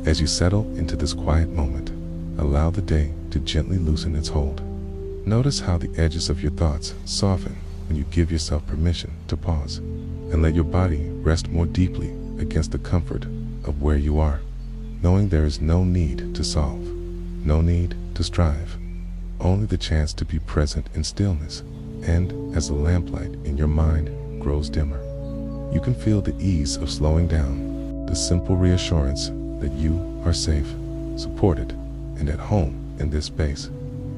As you settle into this quiet moment, allow the day to gently loosen its hold. Notice how the edges of your thoughts soften when you give yourself permission to pause and let your body rest more deeply against the comfort of where you are, knowing there is no need to solve, no need to strive, only the chance to be present in stillness. And as the lamplight in your mind grows dimmer, you can feel the ease of slowing down, the simple reassurance that you are safe, supported, and at home in this space.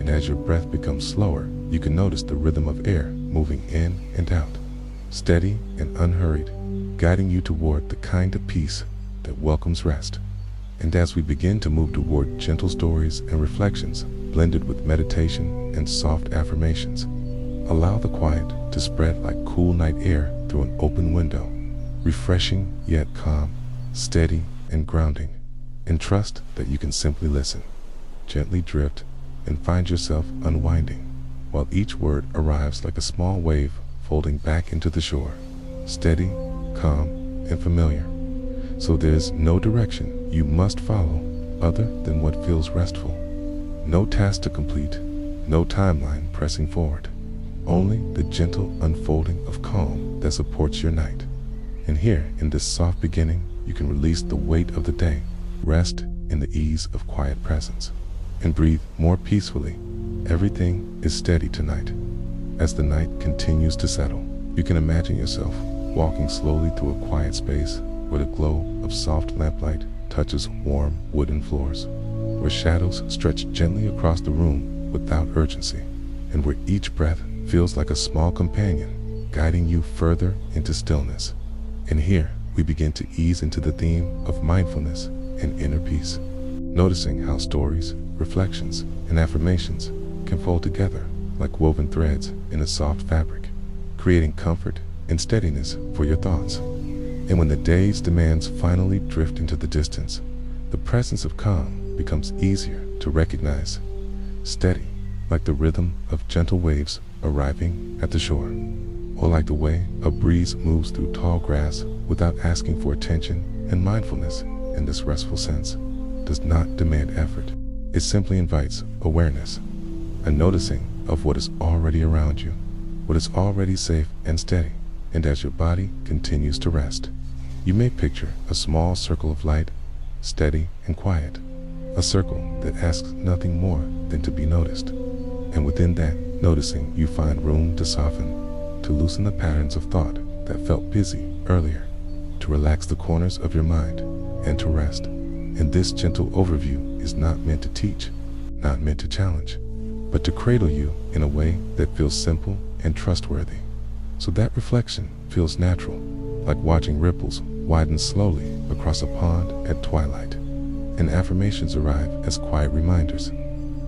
And as your breath becomes slower, you can notice the rhythm of air moving in and out, steady and unhurried, guiding you toward the kind of peace that welcomes rest. And as we begin to move toward gentle stories and reflections, blended with meditation and soft affirmations, allow the quiet to spread like cool night air through an open window, refreshing yet calm, steady and grounding. And trust that you can simply listen, gently drift, and find yourself unwinding, while each word arrives like a small wave folding back into the shore, steady, calm, and familiar. So there's no direction you must follow other than what feels restful. No task to complete, no timeline pressing forward, only the gentle unfolding of calm that supports your night. And here, in this soft beginning, you can release the weight of the day, rest in the ease of quiet presence, and breathe more peacefully. Everything is steady tonight. As the night continues to settle, you can imagine yourself walking slowly through a quiet space where the glow of soft lamplight touches warm wooden floors, where shadows stretch gently across the room without urgency, and where each breath feels like a small companion guiding you further into stillness. And here we begin to ease into the theme of mindfulness and inner peace, noticing how stories, reflections, and affirmations can fold together like woven threads in a soft fabric, creating comfort and steadiness for your thoughts. And when the day's demands finally drift into the distance, the presence of calm becomes easier to recognize, steady like the rhythm of gentle waves arriving at the shore, or like the way a breeze moves through tall grass without asking for attention. And mindfulness, in this restful sense, does not demand effort. It simply invites awareness, a noticing of what is already around you, what is already safe and steady. And as your body continues to rest, you may picture a small circle of light, steady and quiet, a circle that asks nothing more than to be noticed. And within that noticing, you find room to soften, to loosen the patterns of thought that felt busy earlier, to relax the corners of your mind, and to rest. And this gentle overview is not meant to teach, not meant to challenge, but to cradle you in a way that feels simple and trustworthy, so that reflection feels natural, like watching ripples widen slowly across a pond at twilight. And affirmations arrive as quiet reminders,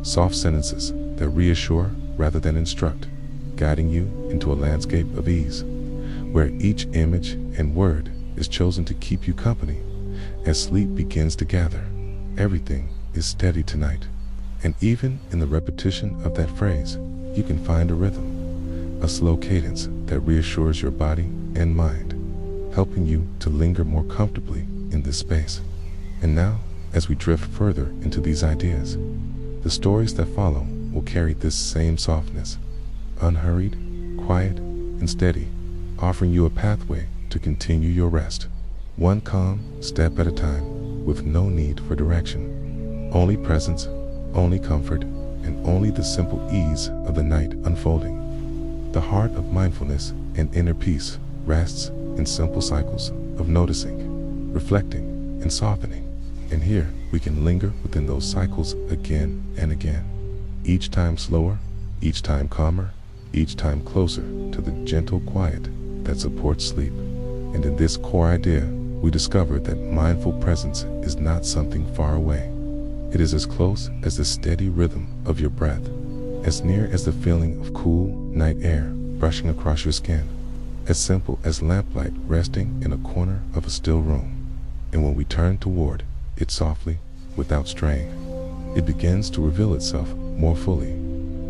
soft sentences that reassure rather than instruct, guiding you into a landscape of ease, where each image and word is chosen to keep you company as sleep begins to gather. Everything is steady tonight. And even in the repetition of that phrase, you can find a rhythm, a slow cadence that reassures your body and mind, helping you to linger more comfortably in this space. And now, as we drift further into these ideas, the stories that follow will carry this same softness, unhurried, quiet, and steady, offering you a pathway to continue your rest, one calm step at a time, with no need for direction, only presence, only comfort, and only the simple ease of the night unfolding. The heart of mindfulness and inner peace rests in simple cycles of noticing, reflecting, and softening. And here we can linger within those cycles again and again, each time slower, each time calmer, each time closer to the gentle quiet that supports sleep. And in this core idea, we discover that mindful presence is not something far away. It is as close as the steady rhythm of your breath, as near as the feeling of cool night air brushing across your skin, as simple as lamplight resting in a corner of a still room. And when we turn toward it softly, without straying, it begins to reveal itself more fully,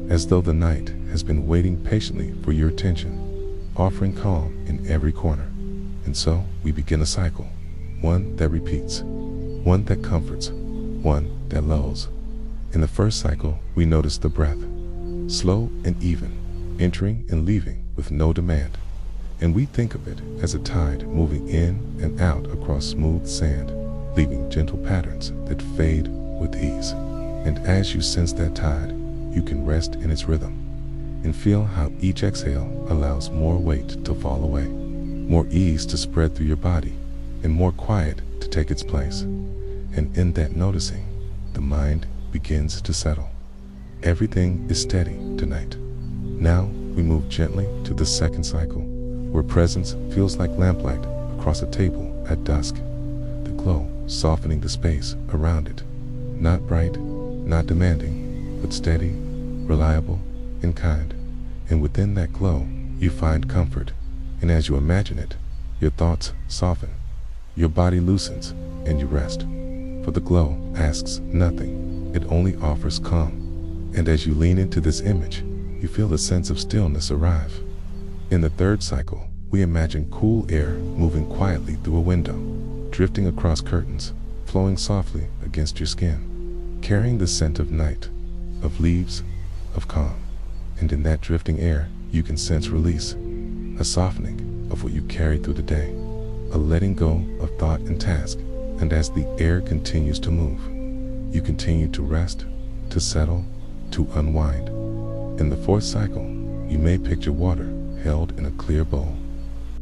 as though the night has been waiting patiently for your attention, offering calm in every corner. And so we begin a cycle, one that repeats, one that comforts, one that lulls. In the first cycle, we notice the breath, slow and even, entering and leaving with no demand. And we think of it as a tide moving in and out across smooth sand, leaving gentle patterns that fade with ease. And as you sense that tide, you can rest in its rhythm and feel how each exhale allows more weight to fall away, more ease to spread through your body, and more quiet to take its place. And in that noticing, the mind begins to settle. Everything is steady tonight. Now we move gently to the second cycle, where presence feels like lamplight across a table at dusk, the glow softening the space around it. Not bright, not demanding, but steady, reliable, and kind. And within that glow, you find comfort. And as you imagine it, your thoughts soften, your body loosens, and you rest. For the glow asks nothing, it only offers calm. And as you lean into this image, you feel a sense of stillness arrive. In the third cycle, we imagine cool air moving quietly through a window, drifting across curtains, flowing softly against your skin, carrying the scent of night, of leaves, of calm. And in that drifting air, you can sense release, a softening of what you carried through the day, a letting go of thought and task. And as the air continues to move, you continue to rest, to settle, to unwind. In the fourth cycle, you may picture water held in a clear bowl,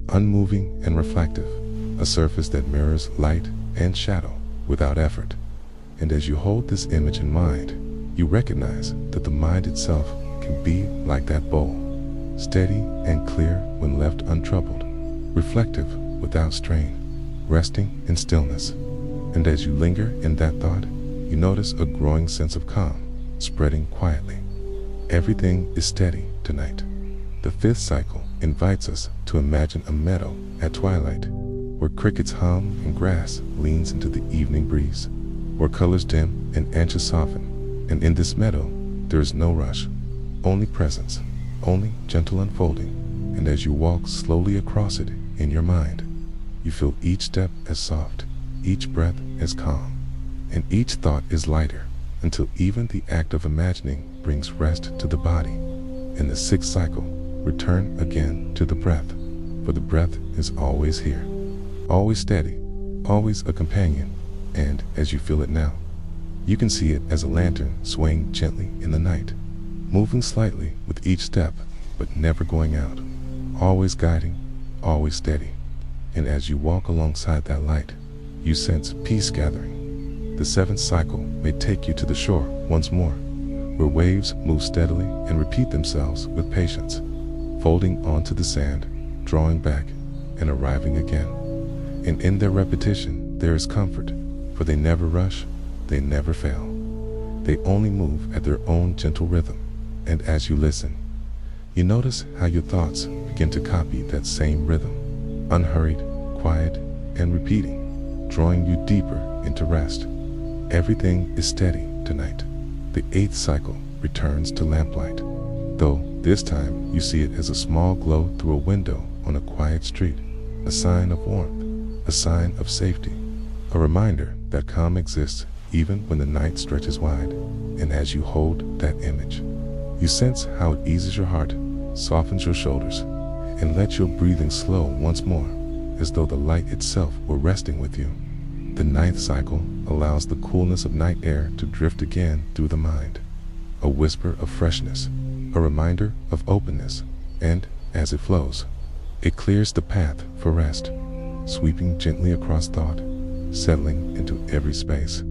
unmoving and reflective, a surface that mirrors light and shadow without effort. And as you hold this image in mind, you recognize that the mind itself can be like that bowl, steady and clear when left untroubled, reflective without strain, resting in stillness. And as you linger in that thought, you notice a growing sense of calm spreading quietly. Everything is steady tonight. The fifth cycle invites us to imagine a meadow at twilight, where crickets hum and grass leans into the evening breeze, where colors dim and edges soften. And in this meadow, there is no rush, only presence, only gentle unfolding. And as you walk slowly across it in your mind, you feel each step as soft, each breath as calm, and each thought is lighter, until even the act of imagining brings rest to the body. In the sixth cycle, return again to the breath, for the breath is always here, always steady, always a companion. And as you feel it now, you can see it as a lantern swaying gently in the night, moving slightly with each step, but never going out, always guiding, always steady. And as you walk alongside that light, you sense peace gathering. The seventh cycle may take you to the shore once more, where waves move steadily and repeat themselves with patience, folding onto the sand, drawing back, and arriving again. And in their repetition, there is comfort, for they never rush, they never fail. They only move at their own gentle rhythm. And as you listen, you notice how your thoughts begin to copy that same rhythm, unhurried, quiet, and repeating, drawing you deeper into rest. Everything is steady tonight. The eighth cycle returns to lamplight, though this time you see it as a small glow through a window on a quiet street, a sign of warmth, a sign of safety, a reminder that calm exists even when the night stretches wide. And as you hold that image, you sense how it eases your heart, softens your shoulders, and lets your breathing slow once more, as though the light itself were resting with you. The ninth cycle allows the coolness of night air to drift again through the mind, a whisper of freshness, a reminder of openness, and as it flows, it clears the path for rest, sweeping gently across thought, settling into every space,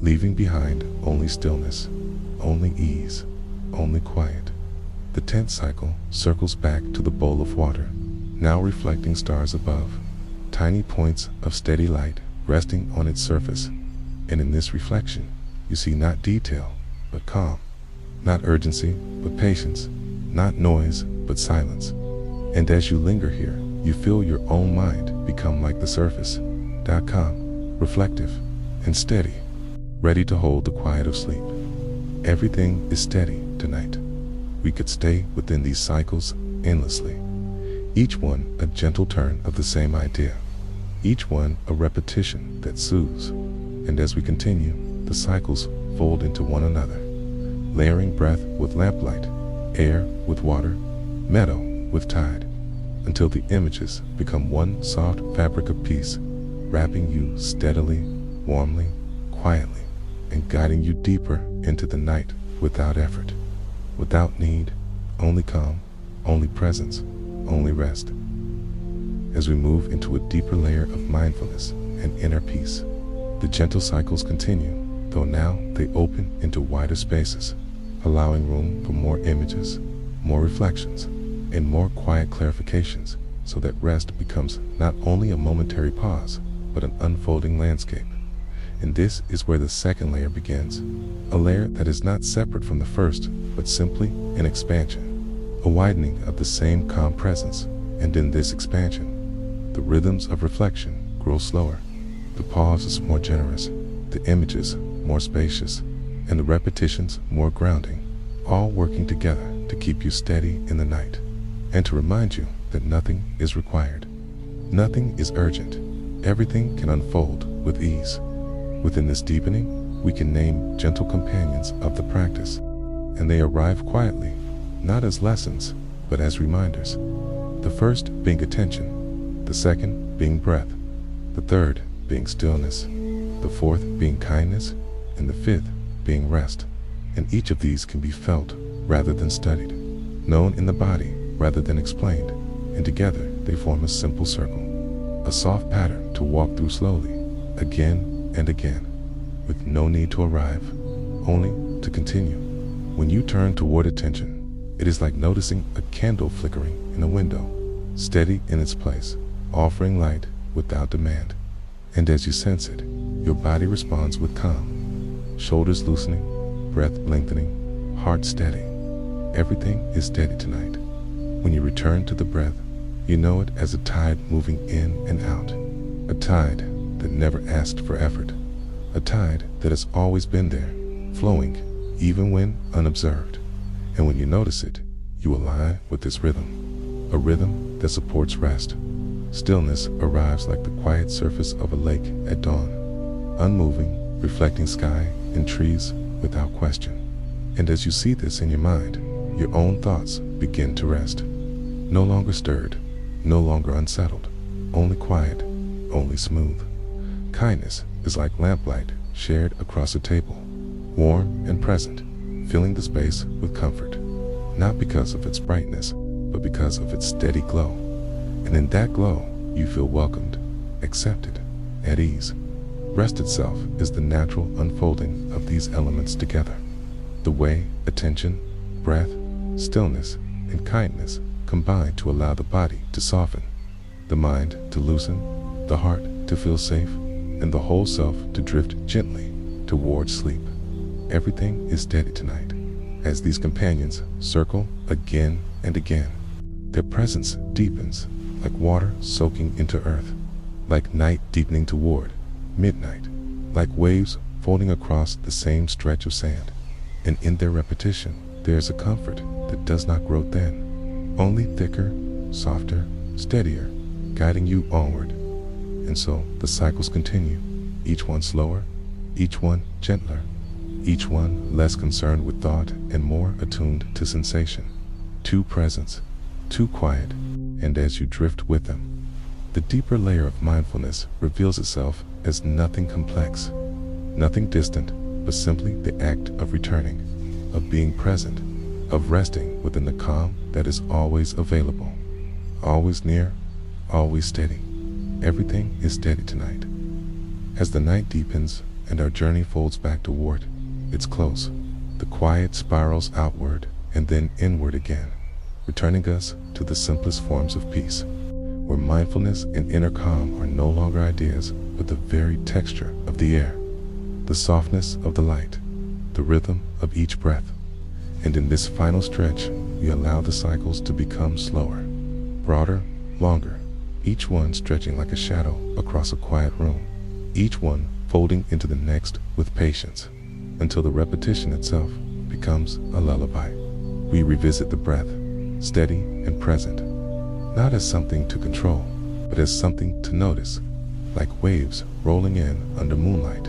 leaving behind only stillness, only ease, only quiet. The 10th cycle circles back to the bowl of water, now reflecting stars above, tiny points of steady light resting on its surface. And in this reflection, you see not detail, but calm, not urgency, but patience, not noise, but silence. And as you linger here, you feel your own mind become like the surface, calm, reflective, and steady, ready to hold the quiet of sleep. Everything is steady tonight. We could stay within these cycles endlessly, each one a gentle turn of the same idea, each one a repetition that soothes. And as we continue, the cycles fold into one another, layering breath with lamplight, air with water, meadow with tide, until the images become one soft fabric of peace, wrapping you steadily, warmly, quietly, and guiding you deeper into the night without effort, without need, only calm, only presence, only rest. As we move into a deeper layer of mindfulness and inner peace, the gentle cycles continue, though now they open into wider spaces, allowing room for more images, more reflections, and more quiet clarifications, so that rest becomes not only a momentary pause, but an unfolding landscape. And this is where the second layer begins, a layer that is not separate from the first, but simply an expansion, a widening of the same calm presence. And in this expansion, the rhythms of reflection grow slower, the pauses more generous, the images more spacious, and the repetitions more grounding, all working together to keep you steady in the night, and to remind you that nothing is required. Nothing is urgent. Everything can unfold with ease. Within this deepening, we can name gentle companions of the practice, and they arrive quietly, not as lessons, but as reminders. The first being attention, the second being breath, the third being stillness, the fourth being kindness, and the fifth being rest. And each of these can be felt rather than studied, known in the body rather than explained, and together they form a simple circle, a soft pattern to walk through slowly, again and again, with no need to arrive, only to continue. When you turn toward attention, it is like noticing a candle flickering in a window, steady in its place, offering light without demand. And as you sense it, your body responds with calm, shoulders loosening, breath lengthening, heart steady. Everything is steady tonight. When you return to the breath, you know it as a tide moving in and out, a tide that never asked for effort, a tide that has always been there, flowing even when unobserved. And when you notice it, you align with this rhythm, a rhythm that supports rest. Stillness arrives like the quiet surface of a lake at dawn, unmoving, reflecting sky and trees without question. And as you see this in your mind, your own thoughts begin to rest. No longer stirred, no longer unsettled, only quiet, only smooth. Kindness is like lamplight shared across a table, warm and present, filling the space with comfort, not because of its brightness, but because of its steady glow. And in that glow, you feel welcomed, accepted, at ease. Rest itself is the natural unfolding of these elements together. The way attention, breath, stillness, and kindness combine to allow the body to soften, the mind to loosen, the heart to feel safe, and the whole self to drift gently towards sleep. Everything is steady tonight, as these companions circle again and again. Their presence deepens, like water soaking into earth, like night deepening toward midnight, like waves folding across the same stretch of sand. And in their repetition, there is a comfort that does not grow thin, only thicker, softer, steadier, guiding you onward. And so the cycles continue, each one slower, each one gentler, each one less concerned with thought and more attuned to sensation, to presence, to quiet. And as you drift with them, the deeper layer of mindfulness reveals itself as nothing complex, nothing distant, but simply the act of returning, of being present, of resting within the calm that is always available, always near, always steady. Everything is steady tonight. As the night deepens and our journey folds back toward its close, the quiet spirals outward and then inward again, returning us to the simplest forms of peace, where mindfulness and inner calm are no longer ideas, but the very texture of the air, the softness of the light, the rhythm of each breath. And in this final stretch, we allow the cycles to become slower, broader, longer, each one stretching like a shadow across a quiet room, each one folding into the next with patience, until the repetition itself becomes a lullaby. We revisit the breath, steady and present, not as something to control, but as something to notice, like waves rolling in under moonlight,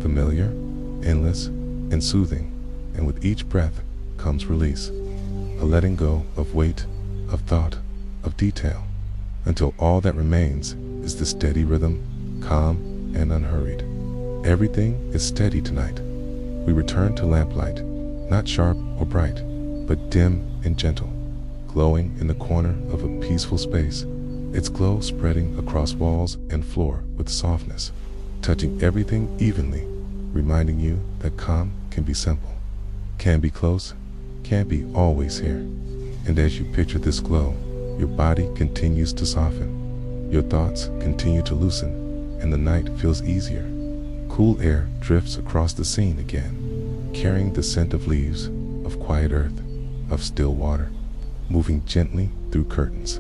familiar, endless, and soothing, and with each breath comes release, a letting go of weight, of thought, of detail, until all that remains is the steady rhythm, calm and unhurried. Everything is steady tonight. We return to lamplight, not sharp or bright, but dim and gentle, glowing in the corner of a peaceful space, its glow spreading across walls and floor with softness, touching everything evenly, reminding you that calm can be simple, can be close, can be always here. And as you picture this glow, your body continues to soften, your thoughts continue to loosen, and the night feels easier. Cool air drifts across the scene again, carrying the scent of leaves, of quiet earth, of still water, moving gently through curtains,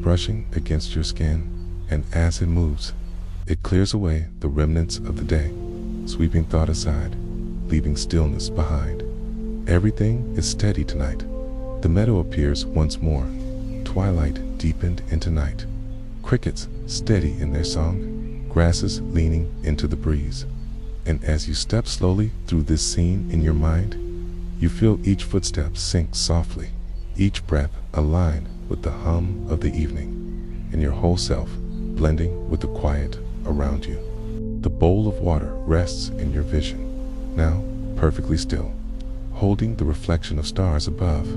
brushing against your skin, and as it moves, it clears away the remnants of the day, sweeping thought aside, leaving stillness behind. Everything is steady tonight. The meadow appears once more, twilight deepened into night, crickets steady in their song, grasses leaning into the breeze. And as you step slowly through this scene in your mind, you feel each footstep sink softly, each breath align with the hum of the evening, and your whole self blending with the quiet around you. The bowl of water rests in your vision, now perfectly still, holding the reflection of stars above,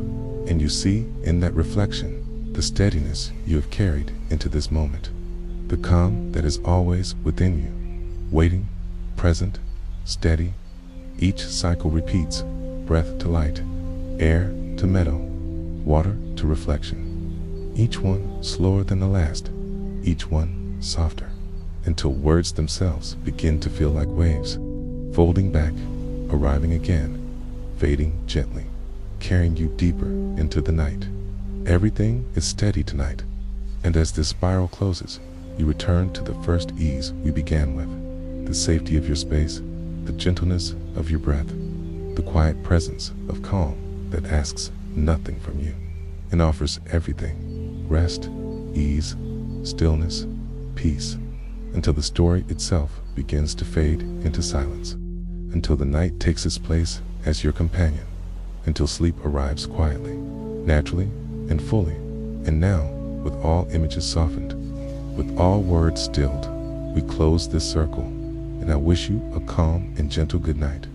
and you see in that reflection the steadiness you have carried into this moment, the calm that is always within you, waiting, present, steady. Each cycle repeats, breath to light, air to meadow, water to reflection. Each one slower than the last, each one softer, until words themselves begin to feel like waves, folding back, arriving again, fading gently, carrying you deeper into the night. Everything is steady tonight, and as this spiral closes, you return to the first ease we began with, the safety of your space, the gentleness of your breath, the quiet presence of calm that asks nothing from you and offers everything: rest, ease, stillness, peace, until the story itself begins to fade into silence, until the night takes its place as your companion, until sleep arrives quietly, naturally, and fully. And now, with all images softened, with all words stilled, we close this circle, and I wish you a calm and gentle good night.